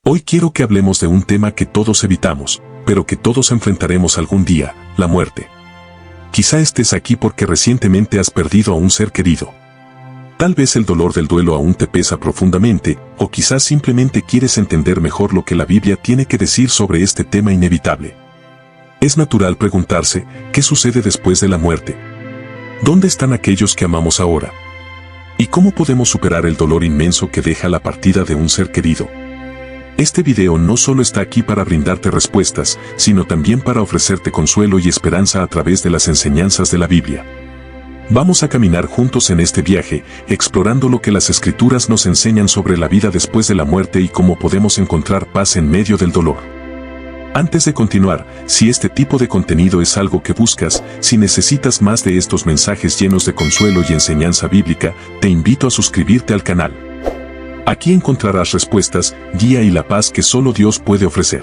Hoy quiero que hablemos de un tema que todos evitamos, pero que todos enfrentaremos algún día, la muerte. Quizá estés aquí porque recientemente has perdido a un ser querido. Tal vez el dolor del duelo aún te pesa profundamente, o quizás simplemente quieres entender mejor lo que la Biblia tiene que decir sobre este tema inevitable. Es natural preguntarse, ¿qué sucede después de la muerte? ¿Dónde están aquellos que amamos ahora? ¿Y cómo podemos superar el dolor inmenso que deja la partida de un ser querido? Este video no solo está aquí para brindarte respuestas, sino también para ofrecerte consuelo y esperanza a través de las enseñanzas de la Biblia. Vamos a caminar juntos en este viaje, explorando lo que las Escrituras nos enseñan sobre la vida después de la muerte y cómo podemos encontrar paz en medio del dolor. Antes de continuar, si este tipo de contenido es algo que buscas, si necesitas más de estos mensajes llenos de consuelo y enseñanza bíblica, te invito a suscribirte al canal. Aquí encontrarás respuestas, guía y la paz que solo Dios puede ofrecer.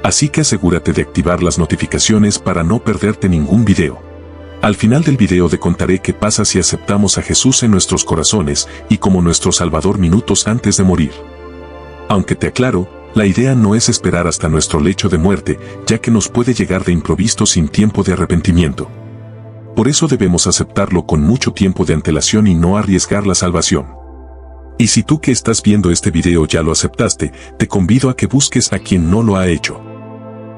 Así que asegúrate de activar las notificaciones para no perderte ningún video. Al final del video te contaré qué pasa si aceptamos a Jesús en nuestros corazones y como nuestro Salvador minutos antes de morir. Aunque te aclaro, la idea no es esperar hasta nuestro lecho de muerte, ya que nos puede llegar de improviso sin tiempo de arrepentimiento. Por eso debemos aceptarlo con mucho tiempo de antelación y no arriesgar la salvación. Y si tú que estás viendo este video ya lo aceptaste, te convido a que busques a quien no lo ha hecho.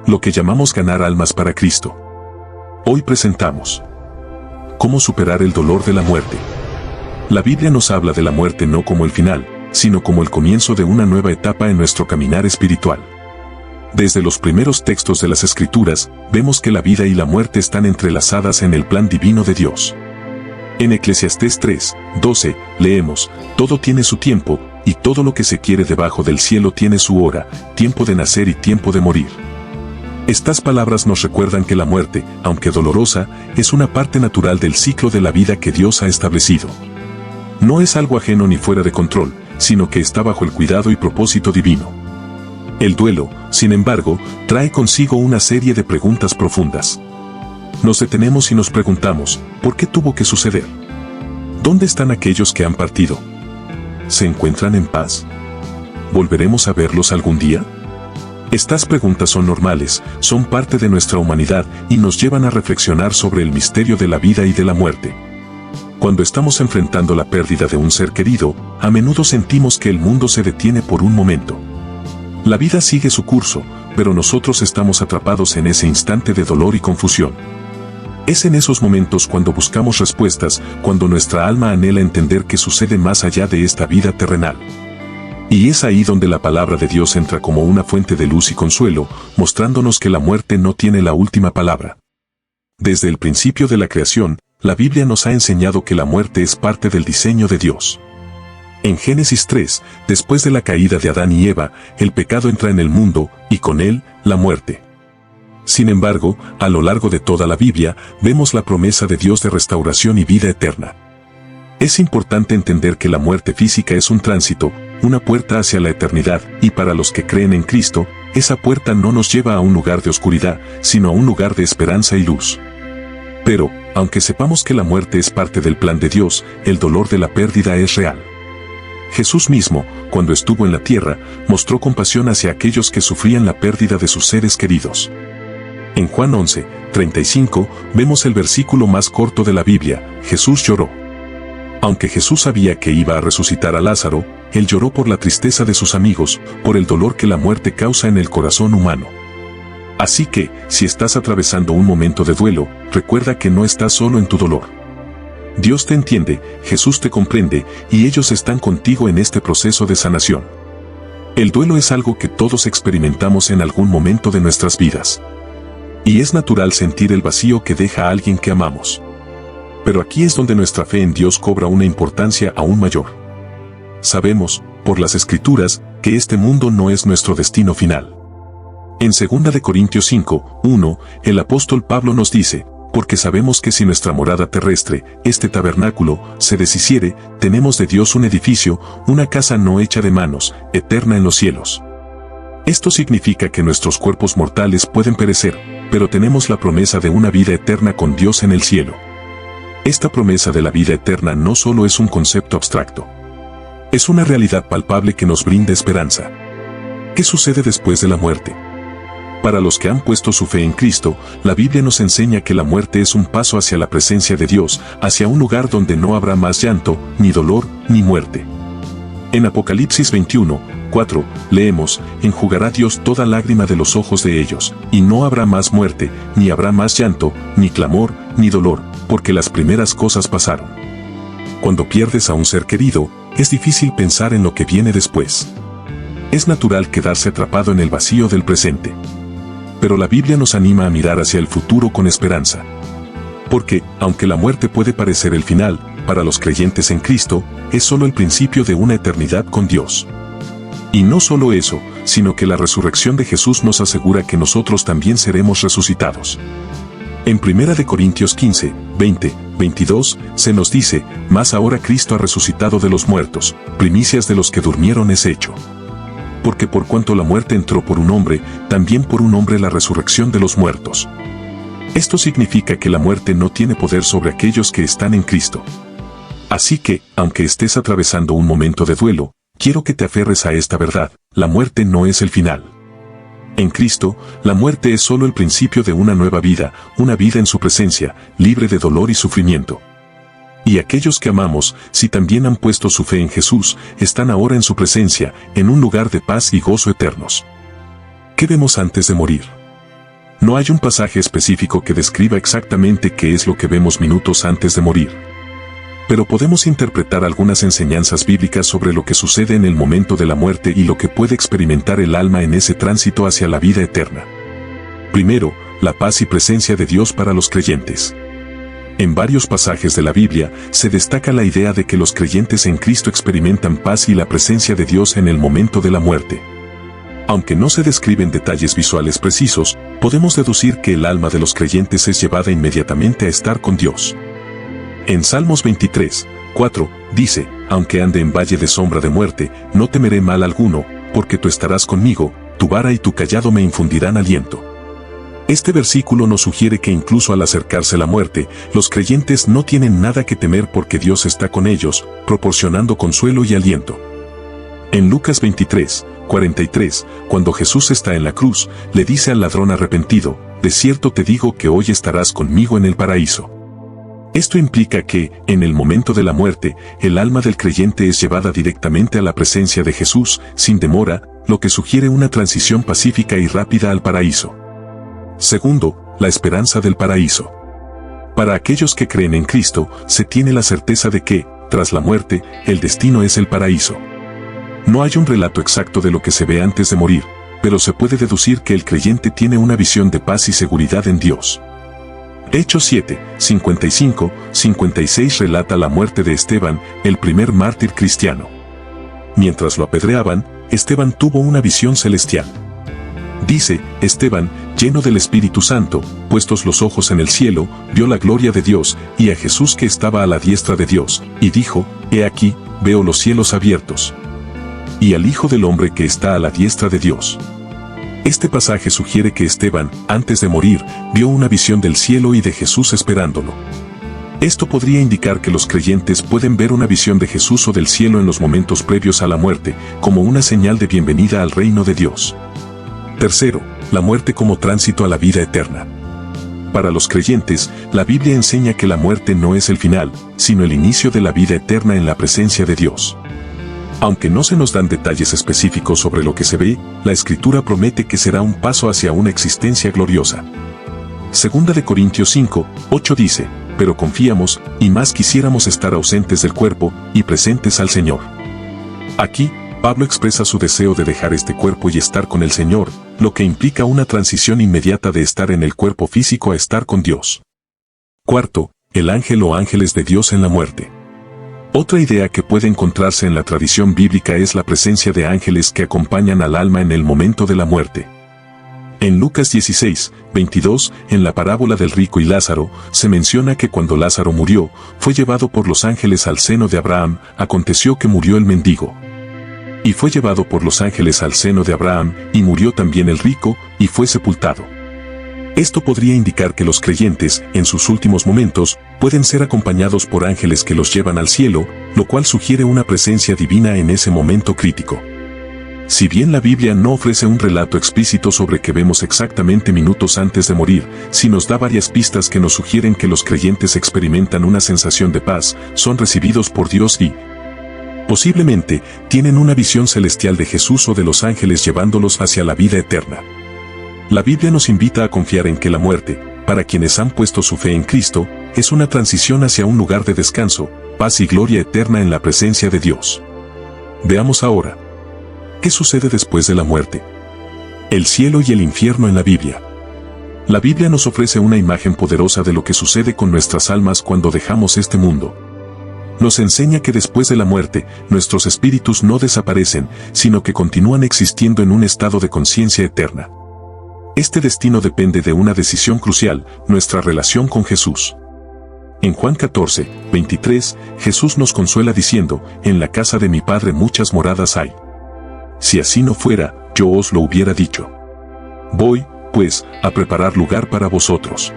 Lo que llamamos ganar almas para Cristo. Hoy presentamos ¿cómo superar el dolor de la muerte? La Biblia nos habla de la muerte no como el final, sino como el comienzo de una nueva etapa en nuestro caminar espiritual. Desde los primeros textos de las Escrituras, vemos que la vida y la muerte están entrelazadas en el plan divino de Dios. En Eclesiastés 3:12, leemos, todo tiene su tiempo, y todo lo que se quiere debajo del cielo tiene su hora, tiempo de nacer y tiempo de morir. Estas palabras nos recuerdan que la muerte, aunque dolorosa, es una parte natural del ciclo de la vida que Dios ha establecido. No es algo ajeno ni fuera de control, sino que está bajo el cuidado y propósito divino. El duelo, sin embargo, trae consigo una serie de preguntas profundas. Nos detenemos y nos preguntamos, ¿por qué tuvo que suceder? ¿Dónde están aquellos que han partido? ¿Se encuentran en paz? ¿Volveremos a verlos algún día? Estas preguntas son normales, son parte de nuestra humanidad y nos llevan a reflexionar sobre el misterio de la vida y de la muerte. Cuando estamos enfrentando la pérdida de un ser querido, a menudo sentimos que el mundo se detiene por un momento. La vida sigue su curso, pero nosotros estamos atrapados en ese instante de dolor y confusión. Es en esos momentos cuando buscamos respuestas, cuando nuestra alma anhela entender qué sucede más allá de esta vida terrenal. Y es ahí donde la palabra de Dios entra como una fuente de luz y consuelo, mostrándonos que la muerte no tiene la última palabra. Desde el principio de la creación, la Biblia nos ha enseñado que la muerte es parte del diseño de Dios. En Génesis 3, después de la caída de Adán y Eva, el pecado entra en el mundo, y con él, la muerte. Sin embargo, a lo largo de toda la Biblia, vemos la promesa de Dios de restauración y vida eterna. Es importante entender que la muerte física es un tránsito, una puerta hacia la eternidad, y para los que creen en Cristo, esa puerta no nos lleva a un lugar de oscuridad, sino a un lugar de esperanza y luz. Pero, aunque sepamos que la muerte es parte del plan de Dios, el dolor de la pérdida es real. Jesús mismo, cuando estuvo en la tierra, mostró compasión hacia aquellos que sufrían la pérdida de sus seres queridos. En Juan 11:35, vemos el versículo más corto de la Biblia, Jesús lloró. Aunque Jesús sabía que iba a resucitar a Lázaro, él lloró por la tristeza de sus amigos, por el dolor que la muerte causa en el corazón humano. Así que, si estás atravesando un momento de duelo, recuerda que no estás solo en tu dolor. Dios te entiende, Jesús te comprende, y ellos están contigo en este proceso de sanación. El duelo es algo que todos experimentamos en algún momento de nuestras vidas. Y es natural sentir el vacío que deja a alguien que amamos. Pero aquí es donde nuestra fe en Dios cobra una importancia aún mayor. Sabemos, por las Escrituras, que este mundo no es nuestro destino final. En 2 Corintios 5:1, el apóstol Pablo nos dice, porque sabemos que si nuestra morada terrestre, este tabernáculo, se deshiciere, tenemos de Dios un edificio, una casa no hecha de manos, eterna en los cielos. Esto significa que nuestros cuerpos mortales pueden perecer, pero tenemos la promesa de una vida eterna con Dios en el cielo. Esta promesa de la vida eterna no solo es un concepto abstracto. Es una realidad palpable que nos brinda esperanza. ¿Qué sucede después de la muerte? Para los que han puesto su fe en Cristo, la Biblia nos enseña que la muerte es un paso hacia la presencia de Dios, hacia un lugar donde no habrá más llanto, ni dolor, ni muerte. En Apocalipsis 21:4, leemos, enjugará Dios toda lágrima de los ojos de ellos, y no habrá más muerte, ni habrá más llanto, ni clamor, ni dolor, porque las primeras cosas pasaron. Cuando pierdes a un ser querido, es difícil pensar en lo que viene después. Es natural quedarse atrapado en el vacío del presente. Pero la Biblia nos anima a mirar hacia el futuro con esperanza. Porque, aunque la muerte puede parecer el final, para los creyentes en Cristo, es solo el principio de una eternidad con Dios. Y no solo eso, sino que la resurrección de Jesús nos asegura que nosotros también seremos resucitados. En 1 Corintios 15, 20, 22, se nos dice, mas ahora Cristo ha resucitado de los muertos, primicias de los que durmieron es hecho. Porque por cuanto la muerte entró por un hombre, también por un hombre la resurrección de los muertos. Esto significa que la muerte no tiene poder sobre aquellos que están en Cristo. Así que, aunque estés atravesando un momento de duelo, quiero que te aferres a esta verdad, la muerte no es el final. En Cristo, la muerte es solo el principio de una nueva vida, una vida en su presencia, libre de dolor y sufrimiento. Y aquellos que amamos, si también han puesto su fe en Jesús, están ahora en su presencia, en un lugar de paz y gozo eternos. ¿Qué vemos antes de morir? No hay un pasaje específico que describa exactamente qué es lo que vemos minutos antes de morir. Pero podemos interpretar algunas enseñanzas bíblicas sobre lo que sucede en el momento de la muerte y lo que puede experimentar el alma en ese tránsito hacia la vida eterna. Primero, la paz y presencia de Dios para los creyentes. En varios pasajes de la Biblia se destaca la idea de que los creyentes en Cristo experimentan paz y la presencia de Dios en el momento de la muerte. Aunque no se describen detalles visuales precisos, podemos deducir que el alma de los creyentes es llevada inmediatamente a estar con Dios. En Salmos 23:4, dice, aunque ande en valle de sombra de muerte, no temeré mal alguno, porque tú estarás conmigo, tu vara y tu cayado me infundirán aliento. Este versículo nos sugiere que incluso al acercarse la muerte, los creyentes no tienen nada que temer porque Dios está con ellos, proporcionando consuelo y aliento. En Lucas 23:43, cuando Jesús está en la cruz, le dice al ladrón arrepentido, de cierto te digo que hoy estarás conmigo en el paraíso. Esto implica que, en el momento de la muerte, el alma del creyente es llevada directamente a la presencia de Jesús, sin demora, lo que sugiere una transición pacífica y rápida al paraíso. Segundo, la esperanza del paraíso. Para aquellos que creen en Cristo, se tiene la certeza de que, tras la muerte, el destino es el paraíso. No hay un relato exacto de lo que se ve antes de morir, pero se puede deducir que el creyente tiene una visión de paz y seguridad en Dios. Hechos 7, 55, 56 relata la muerte de Esteban, el primer mártir cristiano. Mientras lo apedreaban, Esteban tuvo una visión celestial. Dice, Esteban, lleno del Espíritu Santo, puestos los ojos en el cielo, vio la gloria de Dios, y a Jesús que estaba a la diestra de Dios, y dijo, he aquí, veo los cielos abiertos. Y al Hijo del Hombre que está a la diestra de Dios. Este pasaje sugiere que Esteban, antes de morir, vio una visión del cielo y de Jesús esperándolo. Esto podría indicar que los creyentes pueden ver una visión de Jesús o del cielo en los momentos previos a la muerte, como una señal de bienvenida al reino de Dios. Tercero, la muerte como tránsito a la vida eterna. Para los creyentes, la Biblia enseña que la muerte no es el final, sino el inicio de la vida eterna en la presencia de Dios. Aunque no se nos dan detalles específicos sobre lo que se ve, la Escritura promete que será un paso hacia una existencia gloriosa. Segunda de Corintios 5:8 dice, pero confiamos, y más quisiéramos estar ausentes del cuerpo, y presentes al Señor. Aquí, Pablo expresa su deseo de dejar este cuerpo y estar con el Señor, lo que implica una transición inmediata de estar en el cuerpo físico a estar con Dios. Cuarto, el ángel o ángeles de Dios en la muerte. Otra idea que puede encontrarse en la tradición bíblica es la presencia de ángeles que acompañan al alma en el momento de la muerte. En Lucas 16:22, en la parábola del rico y Lázaro, se menciona que cuando Lázaro murió, fue llevado por los ángeles al seno de Abraham, aconteció que murió el mendigo. Y fue llevado por los ángeles al seno de Abraham, y murió también el rico, y fue sepultado. Esto podría indicar que los creyentes, en sus últimos momentos, pueden ser acompañados por ángeles que los llevan al cielo, lo cual sugiere una presencia divina en ese momento crítico. Si bien la Biblia no ofrece un relato explícito sobre qué vemos exactamente minutos antes de morir, sí nos da varias pistas que nos sugieren que los creyentes experimentan una sensación de paz, son recibidos por Dios y, posiblemente, tienen una visión celestial de Jesús o de los ángeles llevándolos hacia la vida eterna. La Biblia nos invita a confiar en que la muerte, para quienes han puesto su fe en Cristo, es una transición hacia un lugar de descanso, paz y gloria eterna en la presencia de Dios. Veamos ahora, ¿qué sucede después de la muerte? El cielo y el infierno en la Biblia. La Biblia nos ofrece una imagen poderosa de lo que sucede con nuestras almas cuando dejamos este mundo. Nos enseña que después de la muerte, nuestros espíritus no desaparecen, sino que continúan existiendo en un estado de conciencia eterna. Este destino depende de una decisión crucial, nuestra relación con Jesús. En Juan 14, 23, Jesús nos consuela diciendo, en la casa de mi Padre muchas moradas hay. Si así no fuera, yo os lo hubiera dicho. Voy, pues, a preparar lugar para vosotros.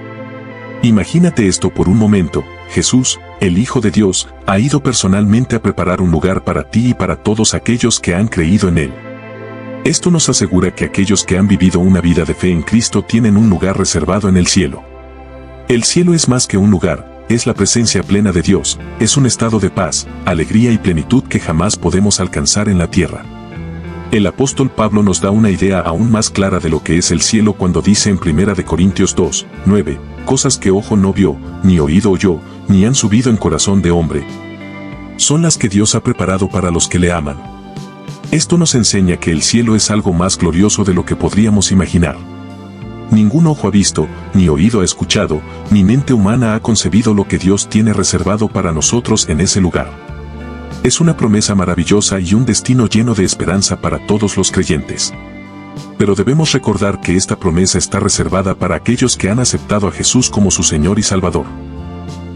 Imagínate esto por un momento, Jesús, el Hijo de Dios, ha ido personalmente a preparar un lugar para ti y para todos aquellos que han creído en Él. Esto nos asegura que aquellos que han vivido una vida de fe en Cristo tienen un lugar reservado en el cielo. El cielo es más que un lugar, es la presencia plena de Dios, es un estado de paz, alegría y plenitud que jamás podemos alcanzar en la tierra. El apóstol Pablo nos da una idea aún más clara de lo que es el cielo cuando dice en 1 Corintios 2, 9, cosas que ojo no vio, ni oído oyó, ni han subido en corazón de hombre, son las que Dios ha preparado para los que le aman. Esto nos enseña que el cielo es algo más glorioso de lo que podríamos imaginar. Ningún ojo ha visto, ni oído ha escuchado, ni mente humana ha concebido lo que Dios tiene reservado para nosotros en ese lugar. Es una promesa maravillosa y un destino lleno de esperanza para todos los creyentes. Pero debemos recordar que esta promesa está reservada para aquellos que han aceptado a Jesús como su Señor y Salvador.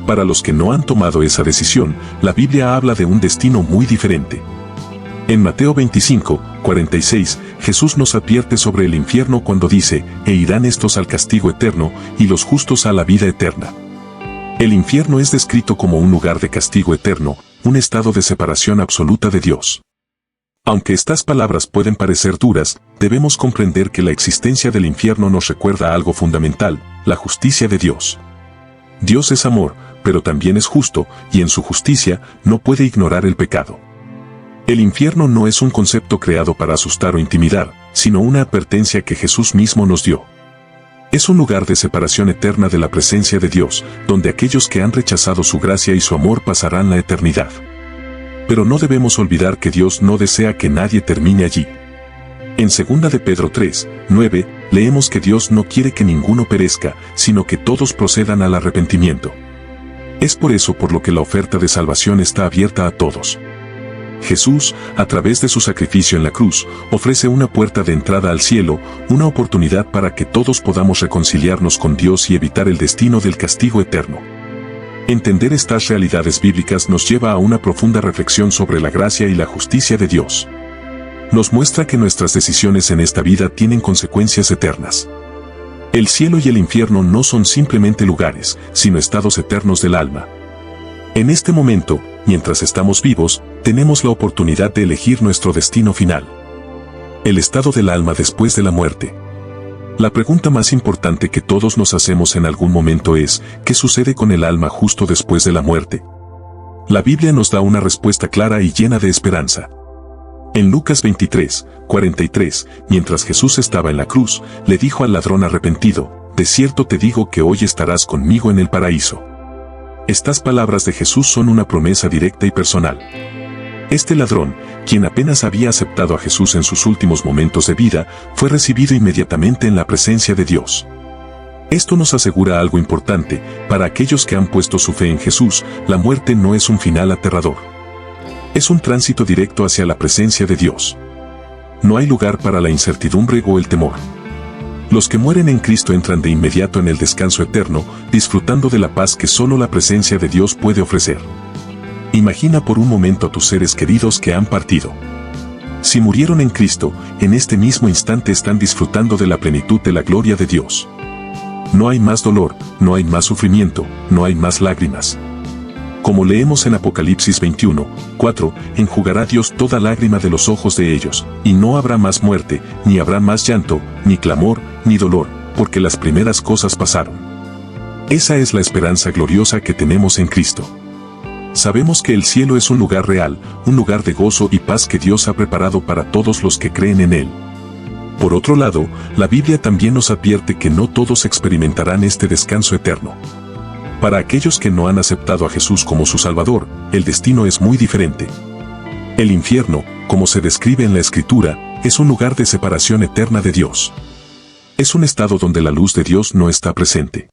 Para los que no han tomado esa decisión, la Biblia habla de un destino muy diferente. En Mateo 25, 46, Jesús nos advierte sobre el infierno cuando dice, e irán estos al castigo eterno, y los justos a la vida eterna. El infierno es descrito como un lugar de castigo eterno, un estado de separación absoluta de Dios. Aunque estas palabras pueden parecer duras, debemos comprender que la existencia del infierno nos recuerda algo fundamental, la justicia de Dios. Dios es amor, pero también es justo, y en su justicia no puede ignorar el pecado. El infierno no es un concepto creado para asustar o intimidar, sino una advertencia que Jesús mismo nos dio. Es un lugar de separación eterna de la presencia de Dios, donde aquellos que han rechazado su gracia y su amor pasarán la eternidad. Pero no debemos olvidar que Dios no desea que nadie termine allí. En 2 de Pedro 3, 9, leemos que Dios no quiere que ninguno perezca, sino que todos procedan al arrepentimiento. Es por eso por lo que la oferta de salvación está abierta a todos. Jesús, a través de su sacrificio en la cruz, ofrece una puerta de entrada al cielo, una oportunidad para que todos podamos reconciliarnos con Dios y evitar el destino del castigo eterno. Entender estas realidades bíblicas nos lleva a una profunda reflexión sobre la gracia y la justicia de Dios. Nos muestra que nuestras decisiones en esta vida tienen consecuencias eternas. El cielo y el infierno no son simplemente lugares, sino estados eternos del alma. En este momento, mientras estamos vivos, tenemos la oportunidad de elegir nuestro destino final. El estado del alma después de la muerte. La pregunta más importante que todos nos hacemos en algún momento es, ¿qué sucede con el alma justo después de la muerte? La Biblia nos da una respuesta clara y llena de esperanza. En Lucas 23, 43, mientras Jesús estaba en la cruz, le dijo al ladrón arrepentido, de cierto te digo que hoy estarás conmigo en el paraíso. Estas palabras de Jesús son una promesa directa y personal. Este ladrón, quien apenas había aceptado a Jesús en sus últimos momentos de vida, fue recibido inmediatamente en la presencia de Dios. Esto nos asegura algo importante, para aquellos que han puesto su fe en Jesús, la muerte no es un final aterrador. Es un tránsito directo hacia la presencia de Dios. No hay lugar para la incertidumbre o el temor. Los que mueren en Cristo entran de inmediato en el descanso eterno, disfrutando de la paz que solo la presencia de Dios puede ofrecer. Imagina por un momento a tus seres queridos que han partido. Si murieron en Cristo, en este mismo instante están disfrutando de la plenitud de la gloria de Dios. No hay más dolor, no hay más sufrimiento, no hay más lágrimas. Como leemos en Apocalipsis 21, 4, enjugará Dios toda lágrima de los ojos de ellos, y no habrá más muerte, ni habrá más llanto, ni clamor, ni dolor, porque las primeras cosas pasaron. Esa es la esperanza gloriosa que tenemos en Cristo. Sabemos que el cielo es un lugar real, un lugar de gozo y paz que Dios ha preparado para todos los que creen en Él. Por otro lado, la Biblia también nos advierte que no todos experimentarán este descanso eterno. Para aquellos que no han aceptado a Jesús como su Salvador, el destino es muy diferente. El infierno, como se describe en la Escritura, es un lugar de separación eterna de Dios. Es un estado donde la luz de Dios no está presente.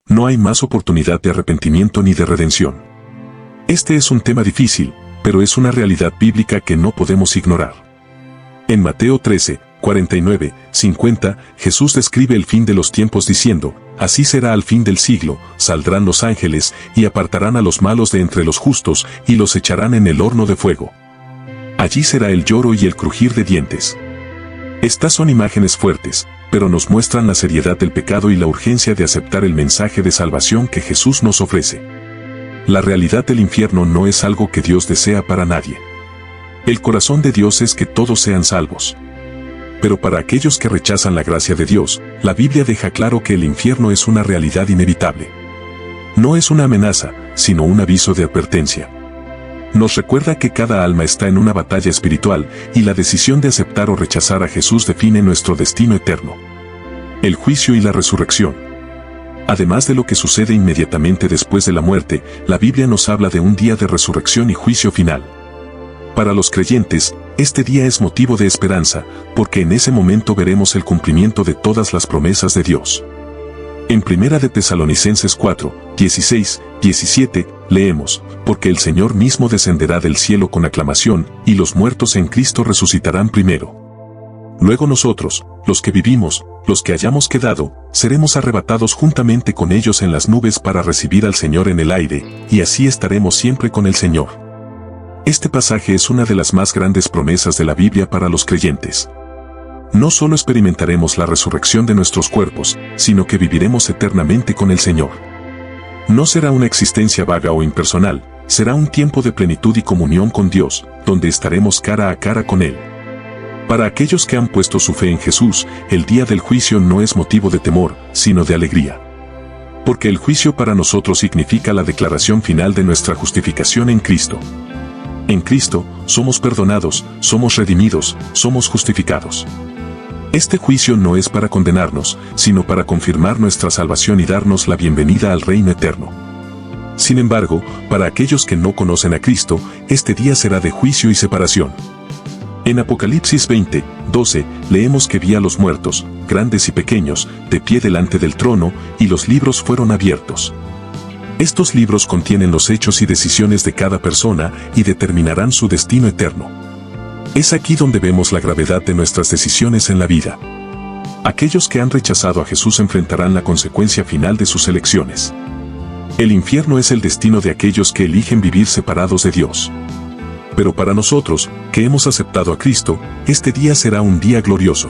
No hay más oportunidad de arrepentimiento ni de redención. Este es un tema difícil, pero es una realidad bíblica que no podemos ignorar. En Mateo 13, 49, 50, Jesús describe el fin de los tiempos diciendo: así será al fin del siglo, saldrán los ángeles, y apartarán a los malos de entre los justos, y los echarán en el horno de fuego. Allí será el lloro y el crujir de dientes. Estas son imágenes fuertes, pero nos muestran la seriedad del pecado y la urgencia de aceptar el mensaje de salvación que Jesús nos ofrece. La realidad del infierno no es algo que Dios desea para nadie. El corazón de Dios es que todos sean salvos. Pero para aquellos que rechazan la gracia de Dios, la Biblia deja claro que el infierno es una realidad inevitable. No es una amenaza, sino un aviso de advertencia. Nos recuerda que cada alma está en una batalla espiritual y la decisión de aceptar o rechazar a Jesús define nuestro destino eterno. El juicio y la resurrección. Además de lo que sucede inmediatamente después de la muerte, la Biblia nos habla de un día de resurrección y juicio final. Para los creyentes, este día es motivo de esperanza, porque en ese momento veremos el cumplimiento de todas las promesas de Dios. En 1 de Tesalonicenses 4, 16, 17, leemos: porque el Señor mismo descenderá del cielo con aclamación, y los muertos en Cristo resucitarán primero. Luego nosotros, los que vivimos, los que hayamos quedado, seremos arrebatados juntamente con ellos en las nubes para recibir al Señor en el aire, y así estaremos siempre con el Señor. Este pasaje es una de las más grandes promesas de la Biblia para los creyentes. No solo experimentaremos la resurrección de nuestros cuerpos, sino que viviremos eternamente con el Señor. No será una existencia vaga o impersonal, será un tiempo de plenitud y comunión con Dios, donde estaremos cara a cara con Él. Para aquellos que han puesto su fe en Jesús, el día del juicio no es motivo de temor, sino de alegría. Porque el juicio para nosotros significa la declaración final de nuestra justificación en Cristo. En Cristo, somos perdonados, somos redimidos, somos justificados. Este juicio no es para condenarnos, sino para confirmar nuestra salvación y darnos la bienvenida al reino eterno. Sin embargo, para aquellos que no conocen a Cristo, este día será de juicio y separación. En Apocalipsis 20, 12, leemos que vi a los muertos, grandes y pequeños, de pie delante del trono, y los libros fueron abiertos. Estos libros contienen los hechos y decisiones de cada persona y determinarán su destino eterno. Es aquí donde vemos la gravedad de nuestras decisiones en la vida. Aquellos que han rechazado a Jesús enfrentarán la consecuencia final de sus elecciones. El infierno es el destino de aquellos que eligen vivir separados de Dios. Pero para nosotros, que hemos aceptado a Cristo, este día será un día glorioso.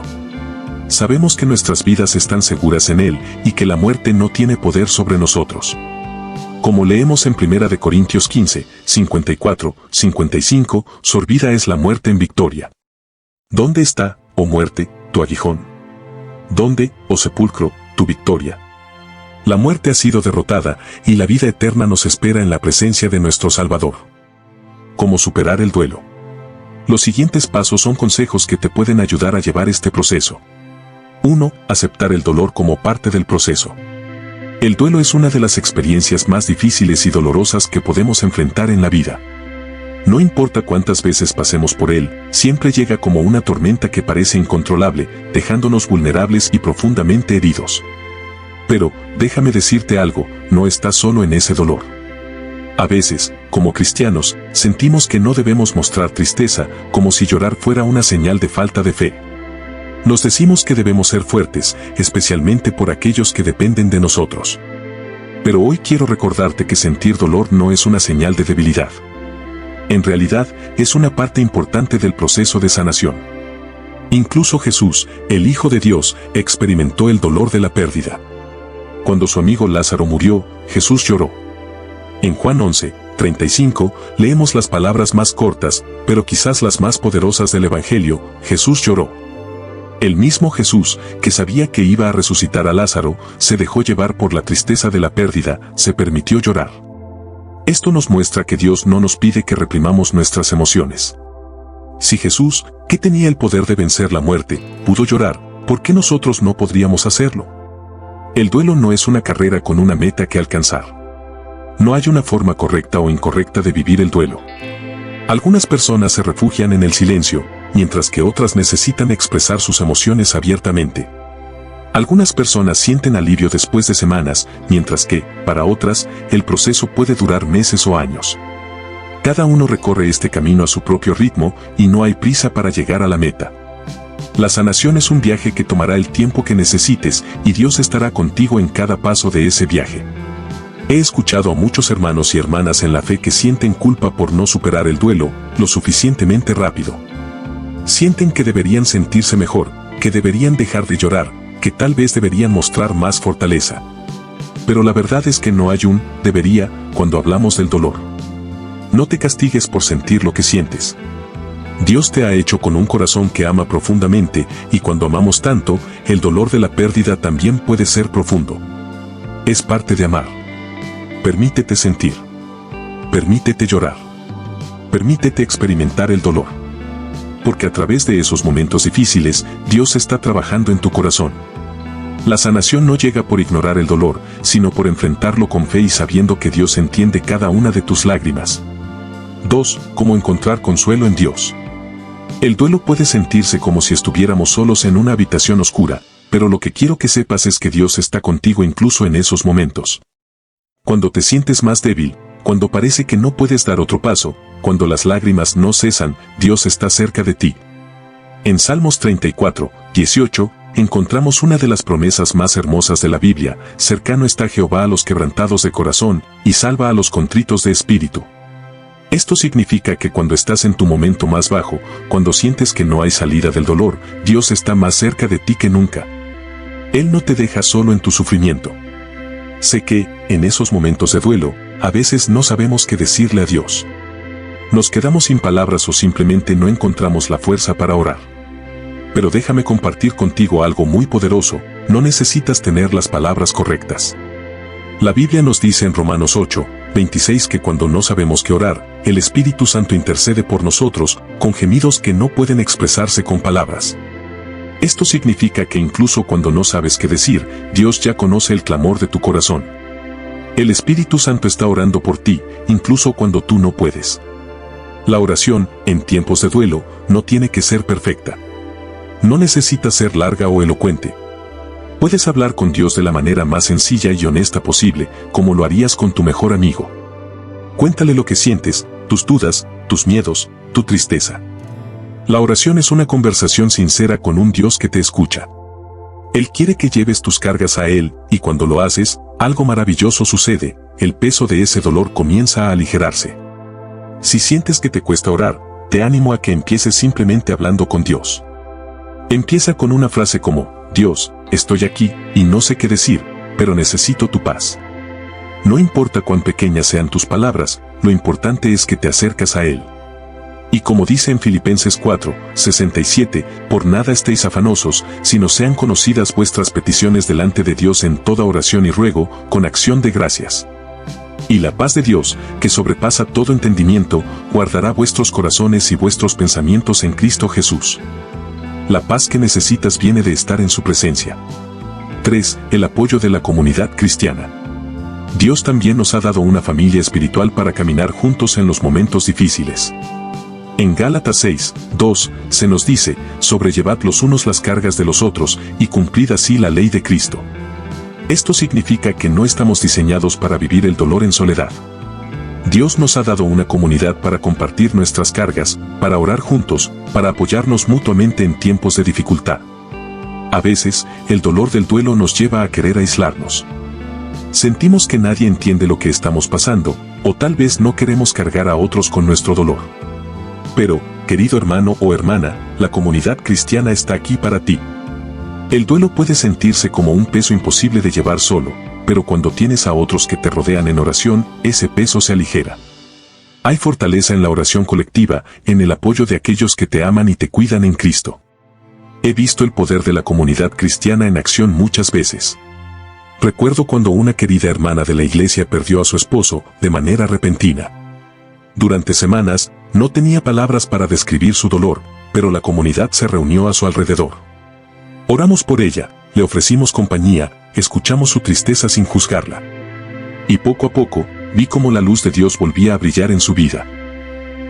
Sabemos que nuestras vidas están seguras en Él y que la muerte no tiene poder sobre nosotros. Como leemos en 1 de Corintios 15, 54, 55, sorbida es la muerte en victoria. ¿Dónde está, oh muerte, tu aguijón? ¿Dónde, oh sepulcro, tu victoria? La muerte ha sido derrotada y la vida eterna nos espera en la presencia de nuestro Salvador. ¿Cómo superar el duelo? Los siguientes pasos son consejos que te pueden ayudar a llevar este proceso. 1. Aceptar el dolor como parte del proceso. El duelo es una de las experiencias más difíciles y dolorosas que podemos enfrentar en la vida. No importa cuántas veces pasemos por él, siempre llega como una tormenta que parece incontrolable, dejándonos vulnerables y profundamente heridos. Pero, déjame decirte algo, no estás solo en ese dolor. A veces, como cristianos, sentimos que no debemos mostrar tristeza, como si llorar fuera una señal de falta de fe. Nos decimos que debemos ser fuertes, especialmente por aquellos que dependen de nosotros. Pero hoy quiero recordarte que sentir dolor no es una señal de debilidad. En realidad, es una parte importante del proceso de sanación. Incluso Jesús, el Hijo de Dios, experimentó el dolor de la pérdida. Cuando su amigo Lázaro murió, Jesús lloró. En Juan 11:35, leemos las palabras más cortas, pero quizás las más poderosas del Evangelio: Jesús lloró. El mismo Jesús, que sabía que iba a resucitar a Lázaro, se dejó llevar por la tristeza de la pérdida, se permitió llorar. Esto nos muestra que Dios no nos pide que reprimamos nuestras emociones. Si Jesús, que tenía el poder de vencer la muerte, pudo llorar, ¿por qué nosotros no podríamos hacerlo? El duelo no es una carrera con una meta que alcanzar. No hay una forma correcta o incorrecta de vivir el duelo. Algunas personas se refugian en el silencio, mientras que otras necesitan expresar sus emociones abiertamente. Algunas personas sienten alivio después de semanas, mientras que, para otras, el proceso puede durar meses o años. Cada uno recorre este camino a su propio ritmo y no hay prisa para llegar a la meta. La sanación es un viaje que tomará el tiempo que necesites y Dios estará contigo en cada paso de ese viaje. He escuchado a muchos hermanos y hermanas en la fe que sienten culpa por no superar el duelo lo suficientemente rápido. Sienten que deberían sentirse mejor, que deberían dejar de llorar, que tal vez deberían mostrar más fortaleza. Pero la verdad es que no hay un debería cuando hablamos del dolor. No te castigues por sentir lo que sientes. Dios te ha hecho con un corazón que ama profundamente, y cuando amamos tanto, el dolor de la pérdida también puede ser profundo. Es parte de amar. Permítete sentir. Permítete llorar. Permítete experimentar el dolor. Porque a través de esos momentos difíciles, Dios está trabajando en tu corazón. La sanación no llega por ignorar el dolor, sino por enfrentarlo con fe y sabiendo que Dios entiende cada una de tus lágrimas. 2. ¿Cómo encontrar consuelo en Dios? El duelo puede sentirse como si estuviéramos solos en una habitación oscura, pero lo que quiero que sepas es que Dios está contigo incluso en esos momentos. Cuando te sientes más débil, cuando parece que no puedes dar otro paso, cuando las lágrimas no cesan, Dios está cerca de ti. En Salmos 34:18, encontramos una de las promesas más hermosas de la Biblia: cercano está Jehová a los quebrantados de corazón, y salva a los contritos de espíritu. Esto significa que cuando estás en tu momento más bajo, cuando sientes que no hay salida del dolor, Dios está más cerca de ti que nunca. Él no te deja solo en tu sufrimiento. Sé que, en esos momentos de duelo, a veces no sabemos qué decirle a Dios. Nos quedamos sin palabras o simplemente no encontramos la fuerza para orar. Pero déjame compartir contigo algo muy poderoso: no necesitas tener las palabras correctas. La Biblia nos dice en Romanos 8:26 que cuando no sabemos qué orar, el Espíritu Santo intercede por nosotros, con gemidos que no pueden expresarse con palabras. Esto significa que incluso cuando no sabes qué decir, Dios ya conoce el clamor de tu corazón. El Espíritu Santo está orando por ti, incluso cuando tú no puedes. La oración, en tiempos de duelo, no tiene que ser perfecta. No necesita ser larga o elocuente. Puedes hablar con Dios de la manera más sencilla y honesta posible, como lo harías con tu mejor amigo. Cuéntale lo que sientes, tus dudas, tus miedos, tu tristeza. La oración es una conversación sincera con un Dios que te escucha. Él quiere que lleves tus cargas a Él, y cuando lo haces, algo maravilloso sucede: el peso de ese dolor comienza a aligerarse. Si sientes que te cuesta orar, te animo a que empieces simplemente hablando con Dios. Empieza con una frase como: Dios, estoy aquí, y no sé qué decir, pero necesito tu paz. No importa cuán pequeñas sean tus palabras, lo importante es que te acercas a Él. Y como dice en Filipenses 4:67, por nada estéis afanosos, sino sean conocidas vuestras peticiones delante de Dios en toda oración y ruego, con acción de gracias. Y la paz de Dios, que sobrepasa todo entendimiento, guardará vuestros corazones y vuestros pensamientos en Cristo Jesús. La paz que necesitas viene de estar en su presencia. 3. El apoyo de la comunidad cristiana. Dios también nos ha dado una familia espiritual para caminar juntos en los momentos difíciles. En Gálatas 6:2 se nos dice: sobrellevad los unos las cargas de los otros, y cumplid así la ley de Cristo. Esto significa que no estamos diseñados para vivir el dolor en soledad. Dios nos ha dado una comunidad para compartir nuestras cargas, para orar juntos, para apoyarnos mutuamente en tiempos de dificultad. A veces, el dolor del duelo nos lleva a querer aislarnos. Sentimos que nadie entiende lo que estamos pasando, o tal vez no queremos cargar a otros con nuestro dolor. Pero, querido hermano o hermana, la comunidad cristiana está aquí para ti. El duelo puede sentirse como un peso imposible de llevar solo, pero cuando tienes a otros que te rodean en oración, ese peso se aligera. Hay fortaleza en la oración colectiva, en el apoyo de aquellos que te aman y te cuidan en Cristo. He visto el poder de la comunidad cristiana en acción muchas veces. Recuerdo cuando una querida hermana de la iglesia perdió a su esposo de manera repentina. Durante semanas, no tenía palabras para describir su dolor, pero la comunidad se reunió a su alrededor. Oramos por ella, le ofrecimos compañía, escuchamos su tristeza sin juzgarla. Y poco a poco, vi cómo la luz de Dios volvía a brillar en su vida.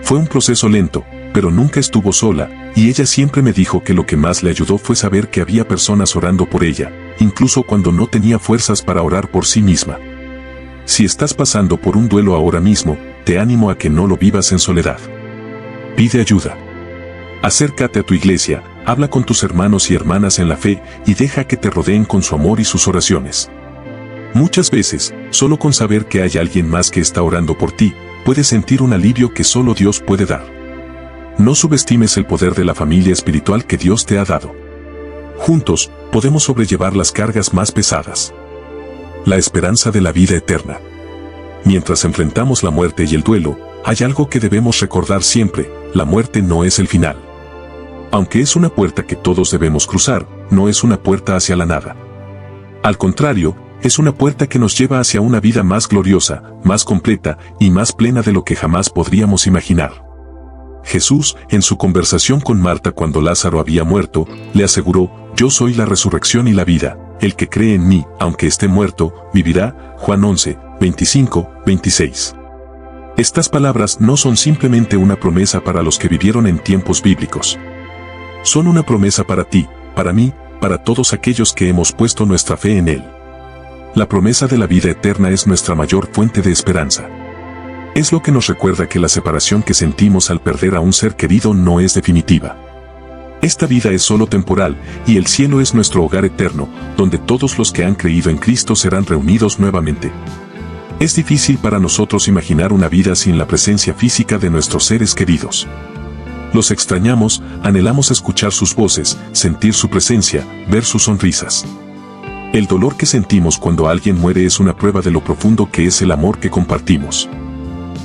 Fue un proceso lento, pero nunca estuvo sola, y ella siempre me dijo que lo que más le ayudó fue saber que había personas orando por ella, incluso cuando no tenía fuerzas para orar por sí misma. Si estás pasando por un duelo ahora mismo, te animo a que no lo vivas en soledad. Pide ayuda. Acércate a tu iglesia, habla con tus hermanos y hermanas en la fe y deja que te rodeen con su amor y sus oraciones. Muchas veces, solo con saber que hay alguien más que está orando por ti, puedes sentir un alivio que solo Dios puede dar. No subestimes el poder de la familia espiritual que Dios te ha dado. Juntos, podemos sobrellevar las cargas más pesadas. La esperanza de la vida eterna. Mientras enfrentamos la muerte y el duelo, hay algo que debemos recordar siempre: la muerte no es el final. Aunque es una puerta que todos debemos cruzar, no es una puerta hacia la nada. Al contrario, es una puerta que nos lleva hacia una vida más gloriosa, más completa y más plena de lo que jamás podríamos imaginar. Jesús, en su conversación con Marta cuando Lázaro había muerto, le aseguró: «Yo soy la resurrección y la vida. El que cree en mí, aunque esté muerto, vivirá». Juan 11, 25, 26. Estas palabras no son simplemente una promesa para los que vivieron en tiempos bíblicos. Son una promesa para ti, para mí, para todos aquellos que hemos puesto nuestra fe en Él. La promesa de la vida eterna es nuestra mayor fuente de esperanza. Es lo que nos recuerda que la separación que sentimos al perder a un ser querido no es definitiva. Esta vida es solo temporal, y el cielo es nuestro hogar eterno, donde todos los que han creído en Cristo serán reunidos nuevamente. Es difícil para nosotros imaginar una vida sin la presencia física de nuestros seres queridos. Los extrañamos, anhelamos escuchar sus voces, sentir su presencia, ver sus sonrisas. El dolor que sentimos cuando alguien muere es una prueba de lo profundo que es el amor que compartimos.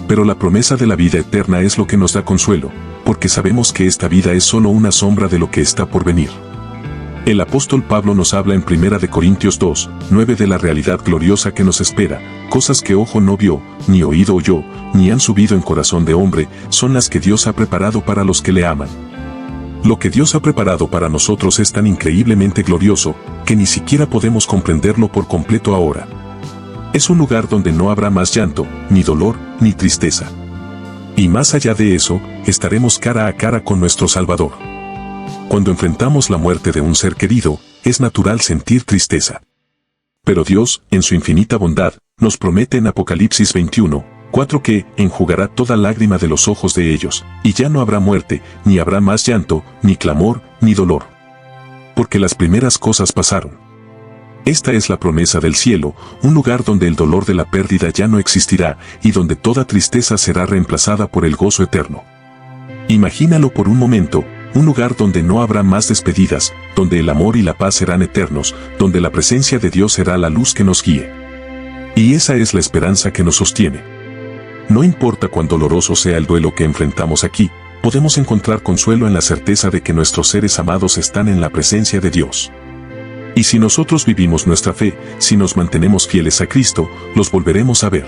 Pero la promesa de la vida eterna es lo que nos da consuelo, porque sabemos que esta vida es solo una sombra de lo que está por venir. El apóstol Pablo nos habla en 1 Corintios 2, 9 de la realidad gloriosa que nos espera: cosas que ojo no vio, ni oído oyó, ni han subido en corazón de hombre, son las que Dios ha preparado para los que le aman. Lo que Dios ha preparado para nosotros es tan increíblemente glorioso, que ni siquiera podemos comprenderlo por completo ahora. Es un lugar donde no habrá más llanto, ni dolor, ni tristeza. Y más allá de eso, estaremos cara a cara con nuestro Salvador. Cuando enfrentamos la muerte de un ser querido, es natural sentir tristeza. Pero Dios, en su infinita bondad, nos promete en Apocalipsis 21, 4 que enjugará toda lágrima de los ojos de ellos, y ya no habrá muerte, ni habrá más llanto, ni clamor, ni dolor. Porque las primeras cosas pasaron. Esta es la promesa del cielo, un lugar donde el dolor de la pérdida ya no existirá, y donde toda tristeza será reemplazada por el gozo eterno. Imagínalo por un momento: un lugar donde no habrá más despedidas, donde el amor y la paz serán eternos, donde la presencia de Dios será la luz que nos guíe. Y esa es la esperanza que nos sostiene. No importa cuán doloroso sea el duelo que enfrentamos aquí, podemos encontrar consuelo en la certeza de que nuestros seres amados están en la presencia de Dios. Y si nosotros vivimos nuestra fe, si nos mantenemos fieles a Cristo, los volveremos a ver.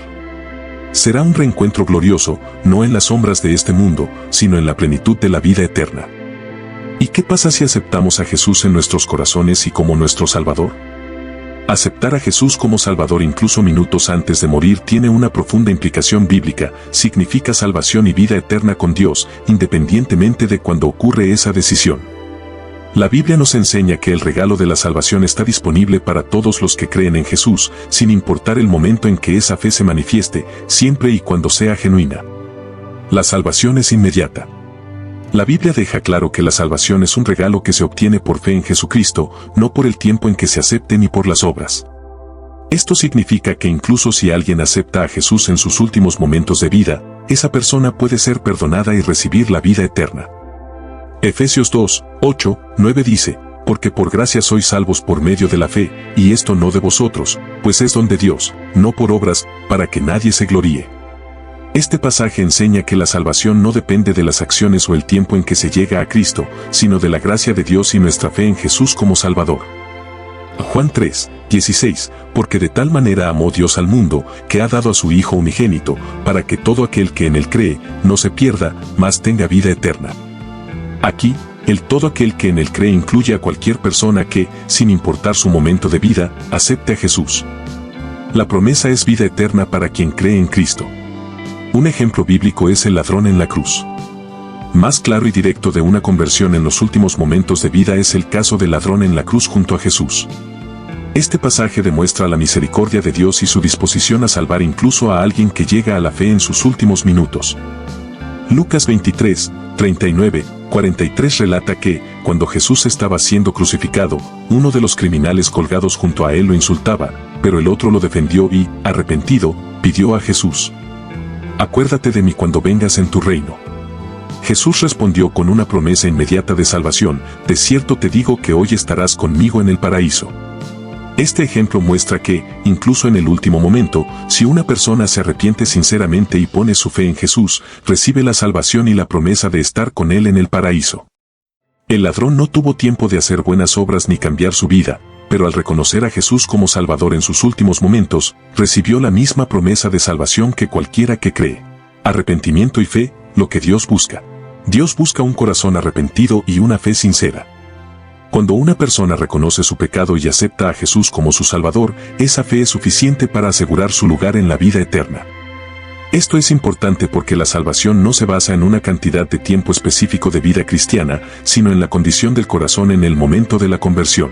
Será un reencuentro glorioso, no en las sombras de este mundo, sino en la plenitud de la vida eterna. ¿Y qué pasa si aceptamos a Jesús en nuestros corazones y como nuestro Salvador? Aceptar a Jesús como Salvador incluso minutos antes de morir tiene una profunda implicación bíblica: significa salvación y vida eterna con Dios, independientemente de cuándo ocurre esa decisión. La Biblia nos enseña que el regalo de la salvación está disponible para todos los que creen en Jesús, sin importar el momento en que esa fe se manifieste, siempre y cuando sea genuina. La salvación es inmediata. La Biblia deja claro que la salvación es un regalo que se obtiene por fe en Jesucristo, no por el tiempo en que se acepte ni por las obras. Esto significa que incluso si alguien acepta a Jesús en sus últimos momentos de vida, esa persona puede ser perdonada y recibir la vida eterna. Efesios 2, 8, 9 dice: Porque por gracia sois salvos por medio de la fe, y esto no de vosotros, pues es don de Dios, no por obras, para que nadie se gloríe. Este pasaje enseña que la salvación no depende de las acciones o el tiempo en que se llega a Cristo, sino de la gracia de Dios y nuestra fe en Jesús como Salvador. Juan 3, 16, porque de tal manera amó Dios al mundo, que ha dado a su Hijo unigénito, para que todo aquel que en él cree, no se pierda, mas tenga vida eterna. Aquí, el todo aquel que en él cree incluye a cualquier persona que, sin importar su momento de vida, acepte a Jesús. La promesa es vida eterna para quien cree en Cristo. Un ejemplo bíblico es el ladrón en la cruz. Más claro y directo de una conversión en los últimos momentos de vida es el caso del ladrón en la cruz junto a Jesús. Este pasaje demuestra la misericordia de Dios y su disposición a salvar incluso a alguien que llega a la fe en sus últimos minutos. Lucas 23, 39, 43 relata que, cuando Jesús estaba siendo crucificado, uno de los criminales colgados junto a él lo insultaba, pero el otro lo defendió y, arrepentido, pidió a Jesús: «Acuérdate de mí cuando vengas en tu reino». Jesús respondió con una promesa inmediata de salvación: «De cierto te digo que hoy estarás conmigo en el paraíso». Este ejemplo muestra que, incluso en el último momento, si una persona se arrepiente sinceramente y pone su fe en Jesús, recibe la salvación y la promesa de estar con Él en el paraíso. El ladrón no tuvo tiempo de hacer buenas obras ni cambiar su vida, pero al reconocer a Jesús como Salvador en sus últimos momentos, recibió la misma promesa de salvación que cualquiera que cree. Arrepentimiento y fe, lo que Dios busca. Dios busca un corazón arrepentido y una fe sincera. Cuando una persona reconoce su pecado y acepta a Jesús como su Salvador, esa fe es suficiente para asegurar su lugar en la vida eterna. Esto es importante porque la salvación no se basa en una cantidad de tiempo específico de vida cristiana, sino en la condición del corazón en el momento de la conversión.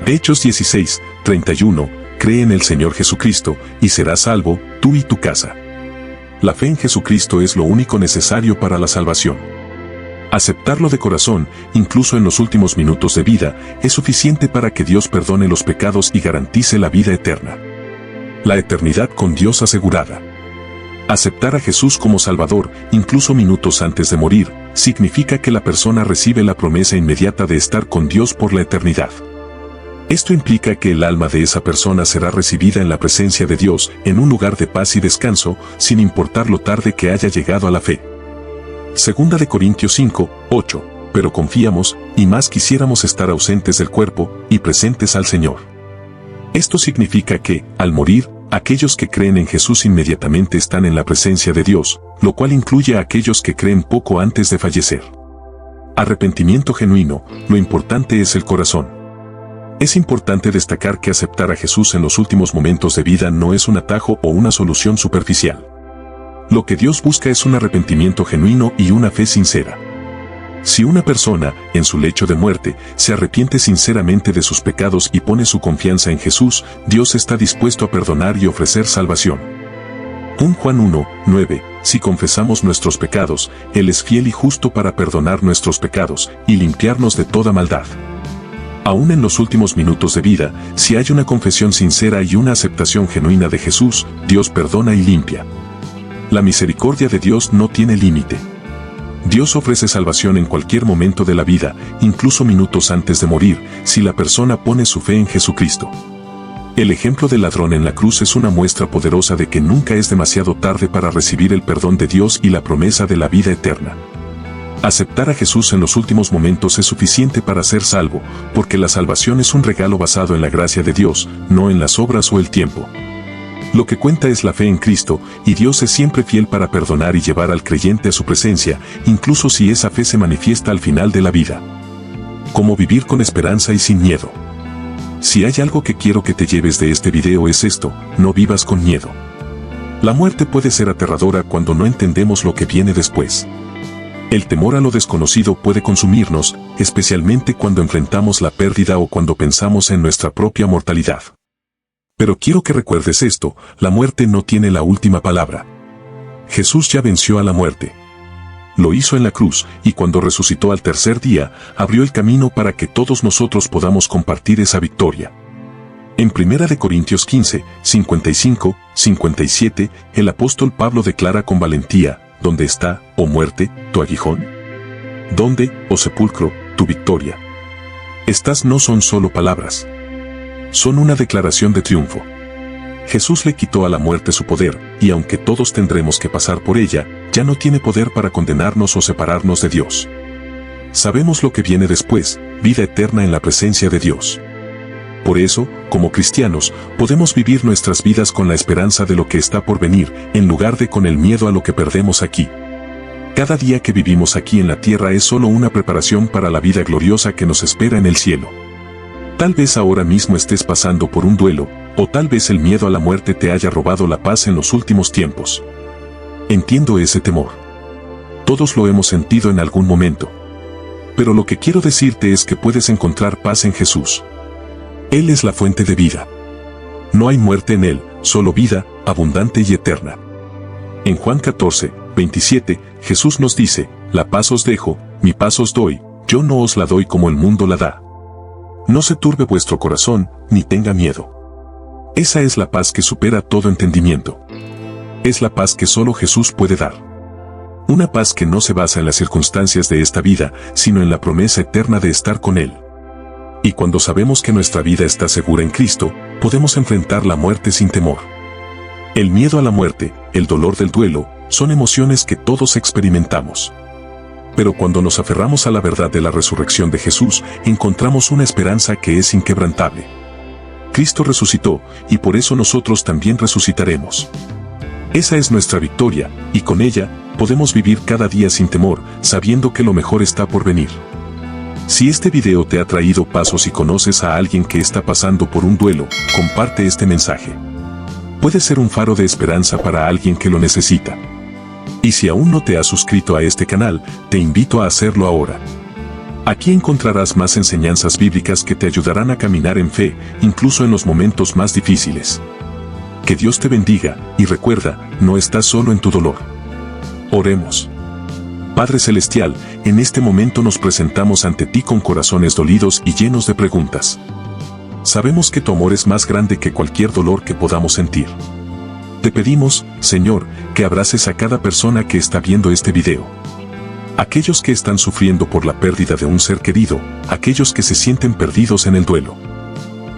Hechos 16, 31, cree en el Señor Jesucristo, y serás salvo, tú y tu casa. La fe en Jesucristo es lo único necesario para la salvación. Aceptarlo de corazón, incluso en los últimos minutos de vida, es suficiente para que Dios perdone los pecados y garantice la vida eterna. La eternidad con Dios asegurada. Aceptar a Jesús como Salvador, incluso minutos antes de morir, significa que la persona recibe la promesa inmediata de estar con Dios por la eternidad. Esto implica que el alma de esa persona será recibida en la presencia de Dios, en un lugar de paz y descanso, sin importar lo tarde que haya llegado a la fe. Segunda de Corintios 5, 8, pero confiamos, y más quisiéramos estar ausentes del cuerpo, y presentes al Señor. Esto significa que, al morir, aquellos que creen en Jesús inmediatamente están en la presencia de Dios, lo cual incluye a aquellos que creen poco antes de fallecer. Arrepentimiento genuino, lo importante es el corazón. Es importante destacar que aceptar a Jesús en los últimos momentos de vida no es un atajo o una solución superficial. Lo que Dios busca es un arrepentimiento genuino y una fe sincera. Si una persona, en su lecho de muerte, se arrepiente sinceramente de sus pecados y pone su confianza en Jesús, Dios está dispuesto a perdonar y ofrecer salvación. 1 Juan 1, 9, si confesamos nuestros pecados, Él es fiel y justo para perdonar nuestros pecados y limpiarnos de toda maldad. Aún en los últimos minutos de vida, si hay una confesión sincera y una aceptación genuina de Jesús, Dios perdona y limpia. La misericordia de Dios no tiene límite. Dios ofrece salvación en cualquier momento de la vida, incluso minutos antes de morir, si la persona pone su fe en Jesucristo. El ejemplo del ladrón en la cruz es una muestra poderosa de que nunca es demasiado tarde para recibir el perdón de Dios y la promesa de la vida eterna. Aceptar a Jesús en los últimos momentos es suficiente para ser salvo, porque la salvación es un regalo basado en la gracia de Dios, no en las obras o el tiempo. Lo que cuenta es la fe en Cristo, y Dios es siempre fiel para perdonar y llevar al creyente a su presencia, incluso si esa fe se manifiesta al final de la vida. Cómo vivir con esperanza y sin miedo. Si hay algo que quiero que te lleves de este video es esto: no vivas con miedo. La muerte puede ser aterradora cuando no entendemos lo que viene después. El temor a lo desconocido puede consumirnos, especialmente cuando enfrentamos la pérdida o cuando pensamos en nuestra propia mortalidad. Pero quiero que recuerdes esto: la muerte no tiene la última palabra. Jesús ya venció a la muerte. Lo hizo en la cruz, y cuando resucitó al tercer día, abrió el camino para que todos nosotros podamos compartir esa victoria. En 1 Corintios 15, 55, 57, el apóstol Pablo declara con valentía: ¿dónde está, oh muerte, tu aguijón? ¿Dónde, oh sepulcro, tu victoria? Estas no son solo palabras. Son una declaración de triunfo. Jesús le quitó a la muerte su poder, y aunque todos tendremos que pasar por ella, ya no tiene poder para condenarnos o separarnos de Dios. Sabemos lo que viene después, vida eterna en la presencia de Dios. Por eso, como cristianos, podemos vivir nuestras vidas con la esperanza de lo que está por venir, en lugar de con el miedo a lo que perdemos aquí. Cada día que vivimos aquí en la tierra es solo una preparación para la vida gloriosa que nos espera en el cielo. Tal vez ahora mismo estés pasando por un duelo, o tal vez el miedo a la muerte te haya robado la paz en los últimos tiempos. Entiendo ese temor. Todos lo hemos sentido en algún momento. Pero lo que quiero decirte es que puedes encontrar paz en Jesús. Él es la fuente de vida. No hay muerte en Él, solo vida, abundante y eterna. En Juan 14, 27, Jesús nos dice, la paz os dejo, mi paz os doy, yo no os la doy como el mundo la da. No se turbe vuestro corazón, ni tenga miedo. Esa es la paz que supera todo entendimiento. Es la paz que solo Jesús puede dar. Una paz que no se basa en las circunstancias de esta vida, sino en la promesa eterna de estar con Él. Y cuando sabemos que nuestra vida está segura en Cristo, podemos enfrentar la muerte sin temor. El miedo a la muerte, el dolor del duelo, son emociones que todos experimentamos. Pero cuando nos aferramos a la verdad de la resurrección de Jesús, encontramos una esperanza que es inquebrantable. Cristo resucitó, y por eso nosotros también resucitaremos. Esa es nuestra victoria, y con ella, podemos vivir cada día sin temor, sabiendo que lo mejor está por venir. Si este video te ha traído paz o si conoces a alguien que está pasando por un duelo, comparte este mensaje. Puede ser un faro de esperanza para alguien que lo necesita. Y si aún no te has suscrito a este canal, te invito a hacerlo ahora. Aquí encontrarás más enseñanzas bíblicas que te ayudarán a caminar en fe, incluso en los momentos más difíciles. Que Dios te bendiga, y recuerda, no estás solo en tu dolor. Oremos. Padre Celestial, en este momento nos presentamos ante ti con corazones dolidos y llenos de preguntas. Sabemos que tu amor es más grande que cualquier dolor que podamos sentir. Te pedimos, Señor, que abraces a cada persona que está viendo este video. Aquellos que están sufriendo por la pérdida de un ser querido, aquellos que se sienten perdidos en el duelo.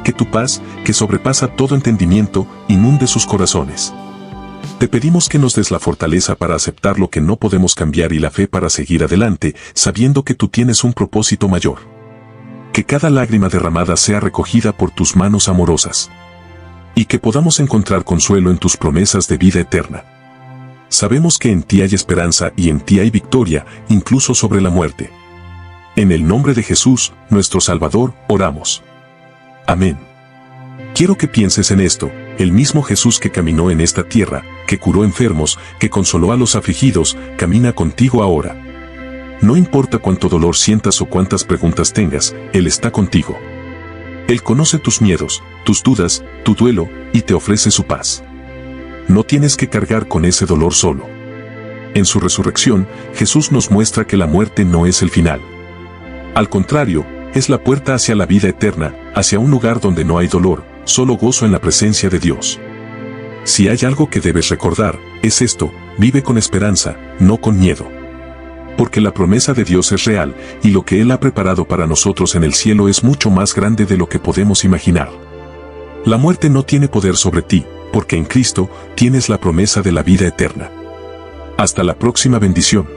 Que tu paz, que sobrepasa todo entendimiento, inunde sus corazones. Te pedimos que nos des la fortaleza para aceptar lo que no podemos cambiar y la fe para seguir adelante, sabiendo que tú tienes un propósito mayor. Que cada lágrima derramada sea recogida por tus manos amorosas. Y que podamos encontrar consuelo en tus promesas de vida eterna. Sabemos que en ti hay esperanza y en ti hay victoria, incluso sobre la muerte. En el nombre de Jesús, nuestro Salvador, oramos. Amén. Quiero que pienses en esto, el mismo Jesús que caminó en esta tierra, que curó enfermos, que consoló a los afligidos, camina contigo ahora. No importa cuánto dolor sientas o cuántas preguntas tengas, Él está contigo. Él conoce tus miedos, tus dudas, tu duelo, y te ofrece su paz. No tienes que cargar con ese dolor solo. En su resurrección, Jesús nos muestra que la muerte no es el final. Al contrario, es la puerta hacia la vida eterna, hacia un lugar donde no hay dolor, solo gozo en la presencia de Dios. Si hay algo que debes recordar, es esto: vive con esperanza, no con miedo. Porque la promesa de Dios es real, y lo que Él ha preparado para nosotros en el cielo es mucho más grande de lo que podemos imaginar. La muerte no tiene poder sobre ti, porque en Cristo tienes la promesa de la vida eterna. Hasta la próxima bendición.